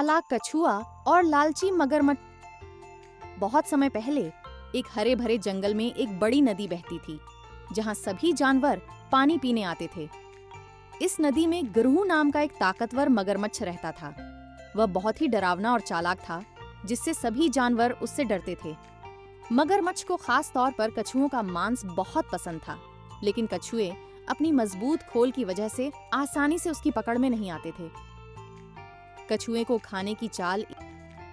चालाक कछुआ और लालची मगरमच्छ। बहुत समय पहले एक हरे भरे जंगल में एक बड़ी नदी बहती थी, जहाँ सभी जानवर पानी पीने आते थे। इस नदी में गरुड़ नाम का एक ताकतवर मगरमच्छ रहता था। वह बहुत ही डरावना और चालाक था, जिससे सभी जानवर उससे डरते थे। मगरमच्छ को खास तौर पर कछुओं का मांस बहुत पसंद था, लेकिन कछुए अपनी मजबूत खोल की वजह से आसानी से उसकी पकड़ में नहीं आते थे। कछुए को खाने की चाल।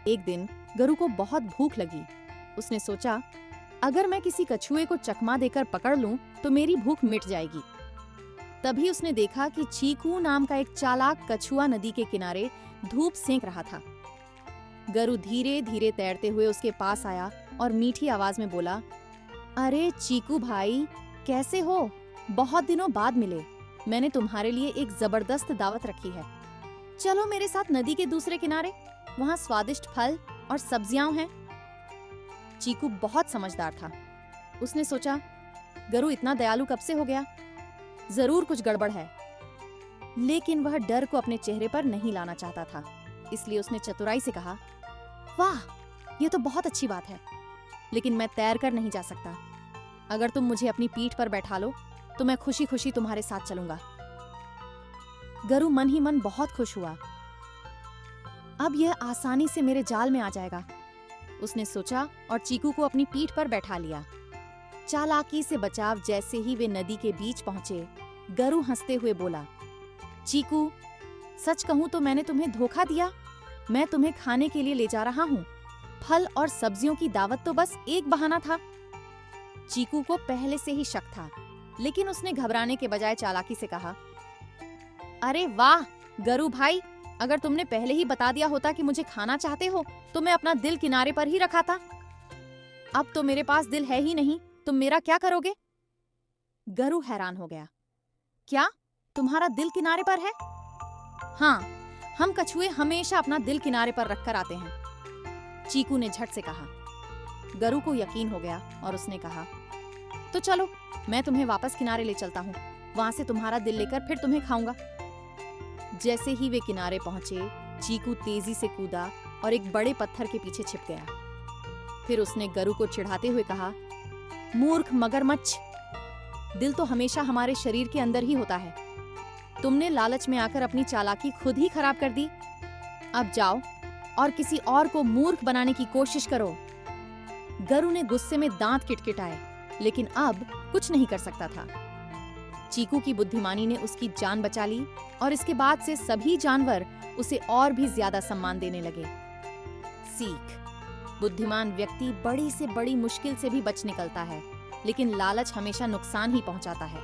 एक दिन गरु को बहुत भूख लगी। उसने सोचा, अगर मैं किसी कछुए को चकमा देकर पकड़ लूं तो मेरी भूख मिट जाएगी। तभी उसने देखा कि चीकू नाम का एक चालाक कछुआ नदी के किनारे धूप सेंक रहा था। गरु धीरे धीरे तैरते हुए उसके पास आया और मीठी आवाज में बोला, अरे चीकू भाई, कैसे हो? बहुत दिनों बाद मिले। मैंने तुम्हारे लिए एक जबरदस्त दावत रखी है। चलो मेरे साथ नदी के दूसरे किनारे, वहाँ स्वादिष्ट फल और सब्जियां हैं। चीकू बहुत समझदार था। उसने सोचा, गरु इतना दयालु कब से हो गया? जरूर कुछ गड़बड़ है। लेकिन वह डर को अपने चेहरे पर नहीं लाना चाहता था, इसलिए उसने चतुराई से कहा, वाह, ये तो बहुत अच्छी बात है, लेकिन मैं तैर कर नहीं जा सकता। अगर तुम मुझे अपनी पीठ पर बैठा लो तो मैं खुशी खुशी तुम्हारे साथ चलूंगा। गरु मन ही मन बहुत खुश हुआ। अब यह आसानी से मेरे जाल में आ जाएगा, उसने सोचा और चीकू को अपनी पीठ पर बैठा लिया। चालाकी से बचाव जैसे ही वे नदी के बीच पहुंचे, गरु हंसते हुए बोला, चीकू, सच कहूं तो मैंने तुम्हें धोखा दिया। मैं तुम्हें खाने के लिए ले जा रहा हूं। फल और सब्जियों की दावत तो बस एक बहाना था। चीकू को पहले से ही शक था, लेकिन उसने घबराने के बजाय चालाकी से कहा, अरे वाह गरु भाई, अगर तुमने पहले ही बता दिया होता कि मुझे खाना चाहते हो तो मैं अपना दिल किनारे पर ही रखा था। अब तो मेरे पास दिल है ही नहीं, तुम मेरा क्या करोगे? गरु हैरान हो गया। क्या तुम्हारा दिल किनारे पर है? हाँ, हम कछुए हमेशा अपना दिल किनारे पर रखकर आते हैं, चीकू ने झट से कहा। गरु को यकीन हो गया और उसने कहा, तो चलो मैं तुम्हें वापस किनारे ले चलता हूँ। वहां से तुम्हारा दिल लेकर फिर तुम्हें खाऊंगा। जैसे ही वे किनारे पहुंचे, चीकू तेजी से कूदा और एक बड़े पत्थर के पीछे छिप गया। फिर उसने गरु को चिढ़ाते हुए कहा, मूर्ख मगरमच्छ, दिल तो हमेशा हमारे शरीर के अंदर ही होता है। तुमने लालच में आकर अपनी चालाकी खुद ही खराब कर दी। अब जाओ और किसी और को मूर्ख बनाने की कोशिश करो। गरु ने गुस्से में दांत किटकिटाए, लेकिन अब कुछ नहीं कर सकता था। चीकू की बुद्धिमानी ने उसकी जान बचा ली और इसके बाद से सभी जानवर उसे और भी ज्यादा सम्मान देने लगे। सीख: बुद्धिमान व्यक्ति बड़ी से बड़ी मुश्किल से भी बच निकलता है, लेकिन लालच हमेशा नुकसान ही पहुंचाता है।